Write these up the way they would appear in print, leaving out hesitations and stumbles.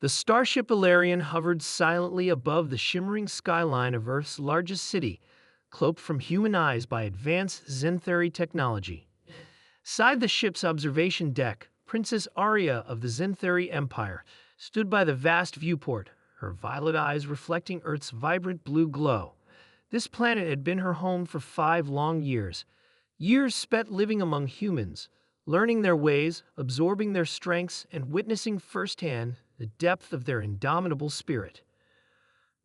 The starship Ilarion hovered silently above the shimmering skyline of Earth's largest city, cloaked from human eyes by advanced Zenthari technology. Side the ship's observation deck, Princess Arya of the Zenthari Empire stood by the vast viewport, her violet eyes reflecting Earth's vibrant blue glow. This planet had been her home for 5 long years, years spent living among humans, learning their ways, absorbing their strengths, and witnessing firsthand the depth of their indomitable spirit.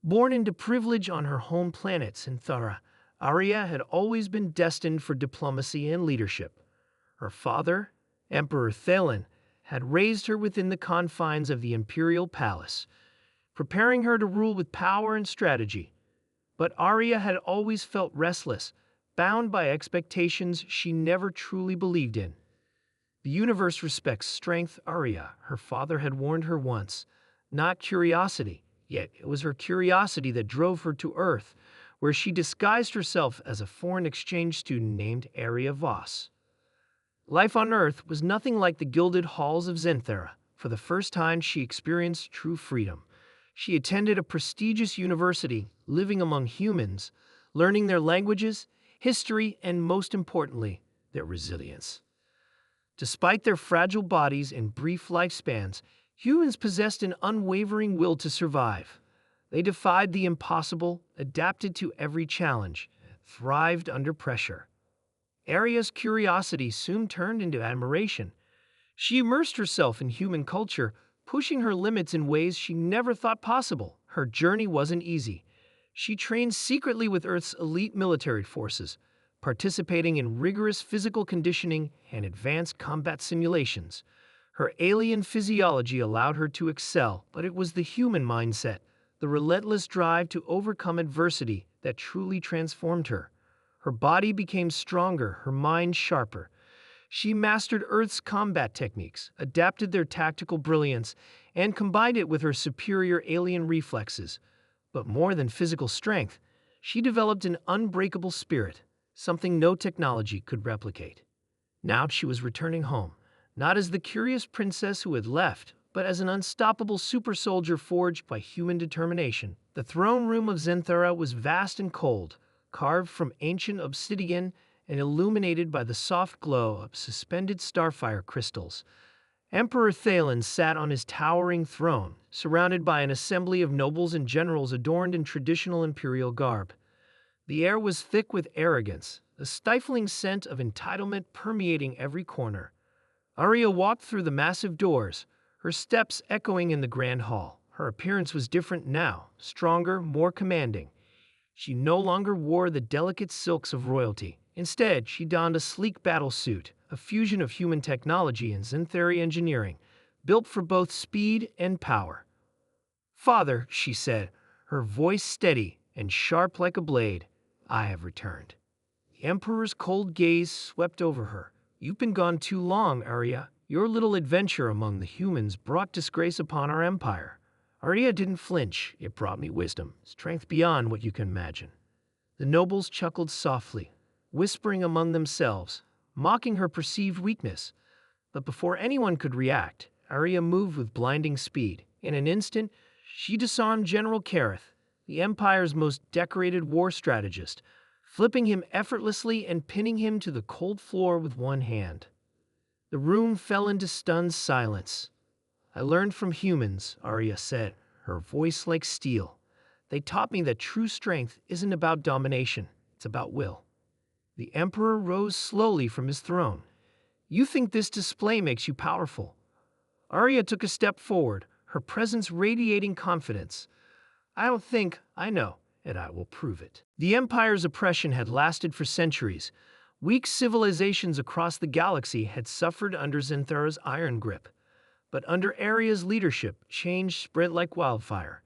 Born into privilege on her home planet, Synthara, Arya had always been destined for diplomacy and leadership. Her father, Emperor Thalen, had raised her within the confines of the imperial palace, preparing her to rule with power and strategy. But Arya had always felt restless, bound by expectations she never truly believed in. The universe respects strength, Arya, her father had warned her once, not curiosity. Yet it was her curiosity that drove her to Earth, where she disguised herself as a foreign exchange student named Arya Voss. Life on Earth was nothing like the gilded halls of Zenthara. For the first time, she experienced true freedom. She attended a prestigious university, living among humans, learning their languages, history, and most importantly, their resilience. Despite their fragile bodies and brief lifespans, humans possessed an unwavering will to survive. They defied the impossible, adapted to every challenge, thrived under pressure. Arya's curiosity soon turned into admiration. She immersed herself in human culture, pushing her limits in ways she never thought possible. Her journey wasn't easy. She trained secretly with Earth's elite military forces, participating in rigorous physical conditioning and advanced combat simulations. Her alien physiology allowed her to excel, but it was the human mindset, the relentless drive to overcome adversity, that truly transformed her. Her body became stronger, her mind sharper. She mastered Earth's combat techniques, adapted their tactical brilliance, and combined it with her superior alien reflexes. But more than physical strength, she developed an unbreakable spirit, something no technology could replicate. Now she was returning home, not as the curious princess who had left, but as an unstoppable super soldier forged by human determination. The throne room of Zenthara was vast and cold, carved from ancient obsidian and illuminated by the soft glow of suspended starfire crystals. Emperor Thalen sat on his towering throne, surrounded by an assembly of nobles and generals adorned in traditional imperial garb. The air was thick with arrogance, a stifling scent of entitlement permeating every corner. Arya walked through the massive doors, her steps echoing in the grand hall. Her appearance was different now, stronger, more commanding. She no longer wore the delicate silks of royalty. Instead, she donned a sleek battle suit, a fusion of human technology and Zenthari engineering, built for both speed and power. "Father," she said, her voice steady and sharp like a blade, "I have returned." The Emperor's cold gaze swept over her. "You've been gone too long, Arya. Your little adventure among the humans brought disgrace upon our empire." Arya didn't flinch. "It brought me wisdom, strength beyond what you can imagine." The nobles chuckled softly, whispering among themselves, mocking her perceived weakness. But before anyone could react, Arya moved with blinding speed. In an instant, she disarmed General Kareth, the Empire's most decorated war strategist, flipping him effortlessly and pinning him to the cold floor with one hand. The room fell into stunned silence. "I learned from humans," Arya said, her voice like steel. "They taught me that true strength isn't about domination, it's about will." The Emperor rose slowly from his throne. "You think this display makes you powerful?" Arya took a step forward, her presence radiating confidence. "I don't think, I know, and I will prove it." The Empire's oppression had lasted for centuries. Weak civilizations across the galaxy had suffered under Zenthara's iron grip. But under Arya's leadership, change spread like wildfire.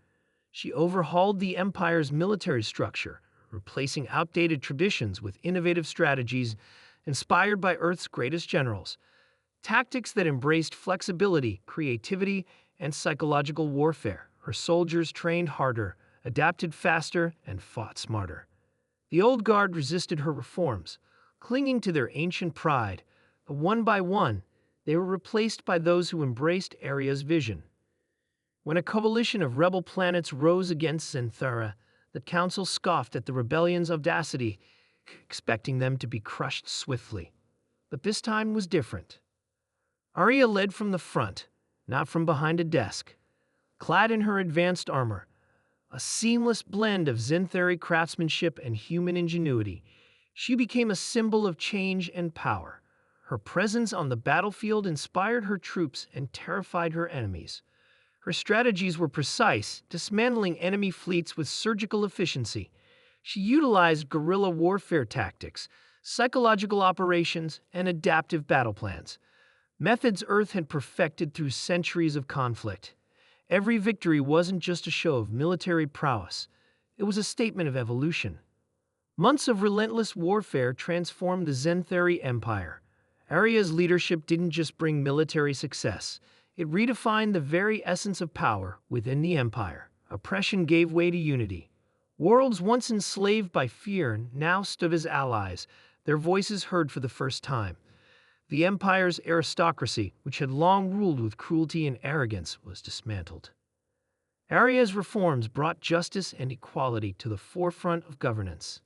She overhauled the Empire's military structure, replacing outdated traditions with innovative strategies inspired by Earth's greatest generals. Tactics that embraced flexibility, creativity, and psychological warfare. Her soldiers trained harder, adapted faster, and fought smarter. The old guard resisted her reforms, clinging to their ancient pride. But one by one, they were replaced by those who embraced Arya's vision. When a coalition of rebel planets rose against Zenthara, the Council scoffed at the rebellion's audacity, expecting them to be crushed swiftly. But this time was different. Arya led from the front, not from behind a desk. Clad in her advanced armor, a seamless blend of Zenthari craftsmanship and human ingenuity, she became a symbol of change and power. Her presence on the battlefield inspired her troops and terrified her enemies. Her strategies were precise, dismantling enemy fleets with surgical efficiency. She utilized guerrilla warfare tactics, psychological operations, and adaptive battle plans. Methods Earth had perfected through centuries of conflict. Every victory wasn't just a show of military prowess, it was a statement of evolution. Months of relentless warfare transformed the Zenthari Empire. Arya's leadership didn't just bring military success, it redefined the very essence of power within the Empire. Oppression gave way to unity. Worlds once enslaved by fear now stood as allies, their voices heard for the first time. The Empire's aristocracy, which had long ruled with cruelty and arrogance, was dismantled. Arya's reforms brought justice and equality to the forefront of governance.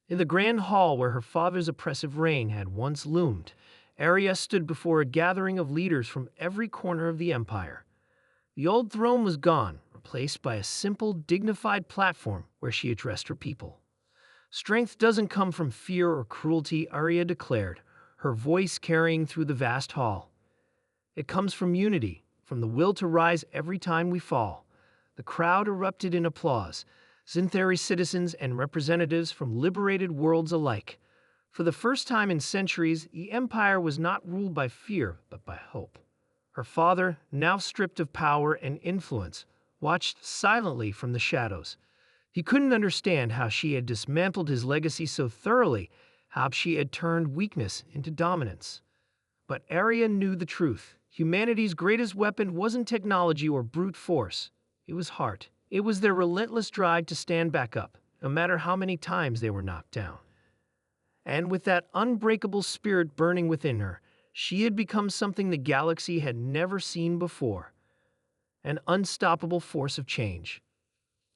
In the grand hall where her father's oppressive reign had once loomed, Arya stood before a gathering of leaders from every corner of the Empire. The old throne was gone, replaced by a simple, dignified platform where she addressed her people. Strength doesn't come from fear or cruelty, Arya declared, her voice carrying through the vast hall. It comes from unity, from the will to rise every time we fall. The crowd erupted in applause, Zenthari citizens and representatives from liberated worlds alike. For the first time in centuries, the Empire was not ruled by fear, but by hope. Her father, now stripped of power and influence, watched silently from the shadows. He couldn't understand how she had dismantled his legacy so thoroughly, how she had turned weakness into dominance. But Arya knew the truth. Humanity's greatest weapon wasn't technology or brute force. It was heart. It was their relentless drive to stand back up, no matter how many times they were knocked down. And with that unbreakable spirit burning within her, she had become something the galaxy had never seen before. An unstoppable force of change.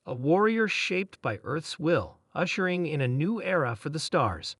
A warrior shaped by Earth's will, ushering in a new era for the stars.